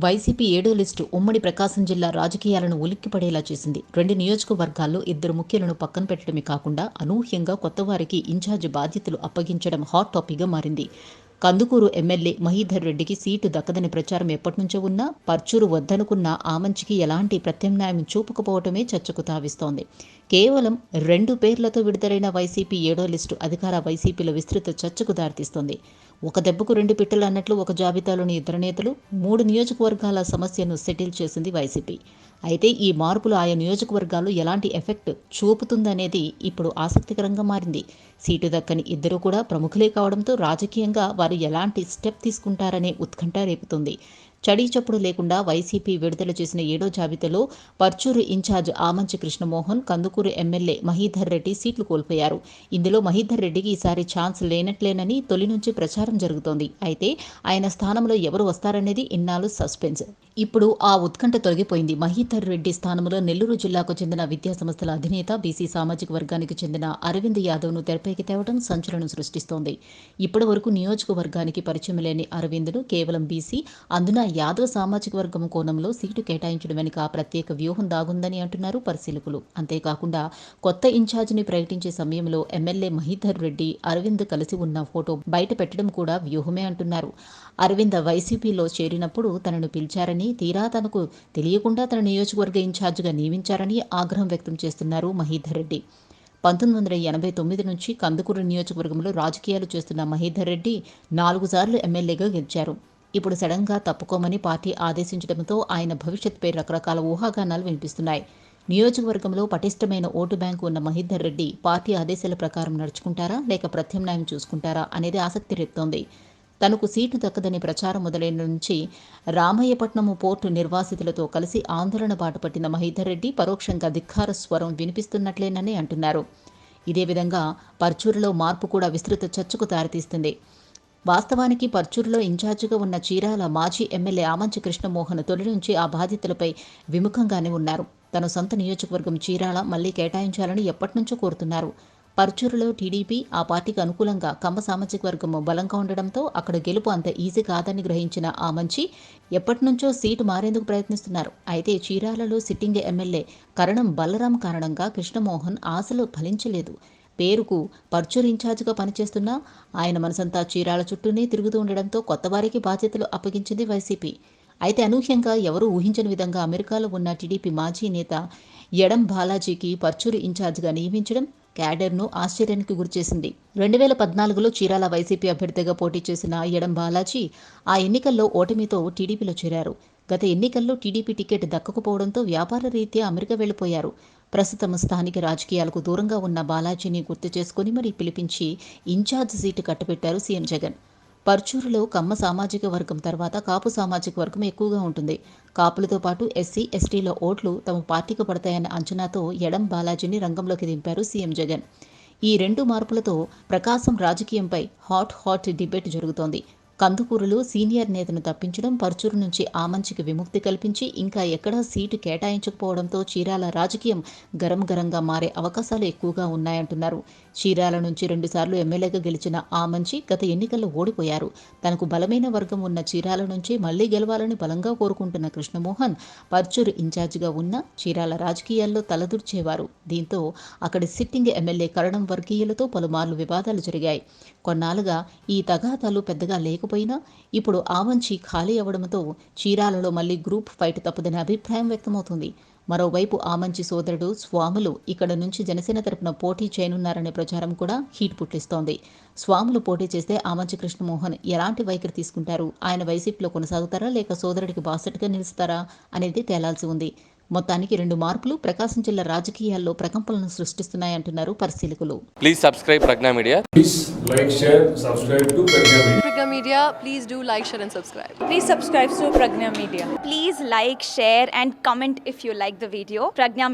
YCP 7వ list ఉమ్మడి ప్రకాశం జిల్లా రాజకీయాలను ఉలిక్కిపడేలా చేసింది. 2 నియోజకవర్గాల్లో 2 ముఖ్యులను పక్కన పెట్టడమే కాకుండా అనూహ్యంగా కొత్తవారికి ఇన్ఛార్జి బాధ్యతలు అప్పగించడం హాట్ టాపిక్గా మారింది. కందుకూరు ఎమ్మెల్యే మహీధర్ రెడ్డికి సీటు దక్కదని ప్రచారం ఎప్పటినుంచో ఉన్నా పర్చూరు వద్దనుకున్న ఆమంచికి ఎలాంటి ప్రత్యామ్నాయం చూపకపోవటమే చర్చకు తావిస్తోంది. కేవలం 2 పేర్లతో విడుదలైన వైసీపీ 7వ లిస్టు అధికార వైసీపీలో విస్తృత చర్చకు దారితీస్తోంది. ఒక దెబ్బకు 2 పిట్టలు అన్నట్లు ఒక జాబితాలోని 2 నేతలు 3 నియోజకవర్గాల సమస్యను సెటిల్ చేసింది వైసీపీ. అయితే ఈ మార్పులు ఆయా నియోజకవర్గాల్లో ఎలాంటి ఎఫెక్ట్ చూపుతుందనేది ఇప్పుడు ఆసక్తికరంగా మారింది. సీటు దక్కని ఇద్దరు కూడా ప్రముఖులే కావడంతో రాజకీయంగా వారు ఎలాంటి స్టెప్ తీసుకుంటారనే ఉత్కంఠ రేపుతుంది. చడీ చప్పుడు లేకుండా వైసీపీ విడుదల చేసిన 7వ జాబితాలో పర్చూరు ఇన్ఛార్జ్ ఆమంచి కృష్ణమోహన్, కందుకూరు ఎమ్మెల్యే మహీధర్ రెడ్డి సీట్లు కోల్పోయారు. ఇందులో మహీధర్ రెడ్డికి ఈసారి ఛాన్స్ లేనట్లేనని తొలి నుంచి ప్రచారం జరుగుతోంది. అయితే ఆయన స్థానంలో ఎవరు వస్తారనేది ఇన్నాళ్ళు సస్పెన్స్. ఇప్పుడు ఆ ఉత్కంఠ తొలగిపోయింది. మహీధర్ రెడ్డి స్థానంలో నెల్లూరు జిల్లాకు చెందిన విద్యాసంస్థల అధినేత, బీసీ సామాజిక వర్గానికి చెందిన అరవింద్ యాదవ్ను తెరపైకి తేవడం సంచలనం సృష్టిస్తోంది. ఇప్పటి వరకు నియోజకవర్గానికి పరిచయం లేని అరవింద్ను కేవలం బీసీ, అందున యాదవ్ సామాజిక వర్గం కోణంలో సీటు కేటాయించడం వెనుక ప్రత్యేక వ్యూహం దాగుందని అంటున్నారు పరిశీలకులు. అంతేకాకుండా కొత్త ఇన్ఛార్జిని ప్రకటించే సమయంలో ఎమ్మెల్యే మహీధర్ రెడ్డి, అరవింద్ కలిసి ఉన్న ఫోటో బయట పెట్టడం కూడా వ్యూహమే అంటున్నారు. అరవింద్ వైసీపీలో చేరినప్పుడు తనను పిలిచారని, తీరా తనకు తెలియకుండా తన నియోజకవర్గ ఇన్ఛార్జిగా నియమించారని ఆగ్రహం వ్యక్తం చేస్తున్నారు మహీధర్ రెడ్డి. 1989 నుంచి కందుకూరు నియోజకవర్గంలో రాజకీయాలు చేస్తున్న మహీధర్ రెడ్డి 4 సార్లు ఎమ్మెల్యేగా గెలిచారు. ఇప్పుడు సడన్గా తప్పుకోమని పార్టీ ఆదేశించడంతో ఆయన భవిష్యత్పై రకరకాల ఊహాగానాలు వినిపిస్తున్నాయి. నియోజకవర్గంలో పటిష్టమైన ఓటు బ్యాంకు ఉన్న మహీధర్ రెడ్డి పార్టీ ఆదేశాల ప్రకారం నడుచుకుంటారా లేక ప్రత్యామ్నాయం చూసుకుంటారా అనేది ఆసక్తి రేపుతోంది. తనకు సీటు దక్కదని ప్రచారం మొదలైన నుంచి రామయ్యపట్నం పోర్టు నిర్వాసితులతో కలిసి ఆందోళన బాటపట్టిన మహీధర్ రెడ్డి పరోక్షంగా ధిక్కార స్వరం వినిపిస్తున్నట్లేనని అంటున్నారు. ఇదే విధంగా పర్చూరులో మార్పు కూడా విస్తృత చర్చకు దారితీస్తుంది. వాస్తవానికి పర్చూరులో ఇన్ఛార్జిగా ఉన్న చీరాల మాజీ ఎమ్మెల్యే ఆమంచి కృష్ణమోహన్ తొలి నుంచి ఆ బాధ్యతలపై విముఖంగానే ఉన్నారు. తన సొంత నియోజకవర్గం చీరాల మళ్లీ కేటాయించాలని ఎప్పటినుంచో కోరుతున్నారు. పర్చూరులో టీడీపీ, ఆ పార్టీకి అనుకూలంగా కమ్మ సామాజిక వర్గం బలంగా ఉండడంతో అక్కడ గెలుపు అంత ఈజీ కాదని గ్రహించిన ఆమంచి ఎప్పటినుంచో సీటు మారేందుకు ప్రయత్నిస్తున్నారు. అయితే చీరాలలో సిట్టింగ్ ఎమ్మెల్యే కరణం బలరాం కారణంగా కృష్ణమోహన్ ఆశలు ఫలించలేదు. పేరుకు పర్చూరు ఇన్ఛార్జిగా పనిచేస్తున్నా ఆయన మనసంతా చీరాల చుట్టూనే తిరుగుతూ ఉండడంతో కొత్తవారికి బాధ్యతలు అప్పగించింది వైసీపీ. అయితే అనూహ్యంగా ఎవరూ ఊహించని విధంగా అమెరికాలో ఉన్న టీడీపీ మాజీ నేత ఎడం బాలాజీకి పర్చూరు ఇన్ఛార్జిగా నియమించడం క్యాడర్ను ఆశ్చర్యానికి గురిచేసింది. 2014లో చీరాల వైసీపీ అభ్యర్థిగా పోటీ చేసిన ఎడం బాలాజీ ఆ ఎన్నికల్లో ఓటమితో టీడీపీలో చేరారు. గత ఎన్నికల్లో టీడీపీ టికెట్ దక్కకపోవడంతో వ్యాపార రీత్యా అమెరికా వెళ్లిపోయారు. ప్రస్తుతం స్థానిక రాజకీయాలకు దూరంగా ఉన్న బాలాజీని గుర్తు చేసుకుని మరీ పిలిపించి ఇన్ఛార్జ్ సీటు కట్టబెట్టారు సీఎం జగన్. పర్చూరులో కమ్మ సామాజిక వర్గం తర్వాత కాపు సామాజిక వర్గం ఎక్కువగా ఉంటుంది. కాపులతో పాటు ఎస్సీ, ఎస్టీల ఓట్లు తమ పార్టీకి పడతాయన్న అంచనాతో ఎడం బాలాజీని రంగంలోకి దింపారు సీఎం జగన్. ఈ 2 మార్పులతో ప్రకాశం రాజకీయంపై హాట్ డిబేట్ జరుగుతోంది. కందుకూరులో సీనియర్ నేతను తప్పించడం, పర్చూరు నుంచి ఆమంచికి విముక్తి కల్పించి ఇంకా ఎక్కడా సీటు కేటాయించకపోవడంతో చీరాల రాజకీయం గరంగా మారే అవకాశాలు ఎక్కువగా ఉన్నాయంటున్నారు. చీరాల నుంచి 2 సార్లు ఎమ్మెల్యేగా గెలిచిన ఆమంచి గత ఎన్నికల్లో ఓడిపోయారు. తనకు బలమైన వర్గం ఉన్న చీరాల నుంచి మళ్లీ గెలవాలని బలంగా కోరుకుంటున్న కృష్ణమోహన్ పర్చూరు ఇన్ఛార్జిగా ఉన్న చీరాల రాజకీయాల్లో తలదూర్చేవారు. దీంతో అక్కడి సిట్టింగ్ ఎమ్మెల్యే కరణం వర్గీయులతో పలుమార్లు వివాదాలు జరిగాయి. కొన్నాళ్లుగా ఈ తగాదాలు పెద్దగా లేకపోయినా ఇప్పుడు ఆమంచి ఖాళీ అవ్వడంతో చీరాలలో మళ్లీ గ్రూప్ ఫైట్ తప్పదనే అభిప్రాయం వ్యక్తమవుతుంది. మరోవైపు ఆమంచి సోదరుడు స్వాములు ఇక్కడ నుంచి జనసేన తరపున పోటీ చేయనున్నారనే ప్రచారం కూడా హీట్ పుట్టిస్తోంది. స్వాములు పోటీ చేస్తే ఆమంచి కృష్ణమోహన్ ఎలాంటి వైఖరి తీసుకుంటారు? ఆయన వైసీపీలో కొనసాగుతారా లేక సోదరుడికి బాసటగా నిలుస్తారా అనేది తేలాల్సి ఉంది. మొత్తానికి 2 మార్పులు ప్రకాశం జిల్లా రాజకీయాల్లో ప్రకంపనలను సృష్టిస్తున్నాయంటున్నారు పరిశీలకులు. Please subscribe Pragya Media. Please like, share, subscribe to Pragya Media. Pragya Media, please do like, share and subscribe. Please subscribe to Pragya Media. Please like, share and comment if you like the video. Pragya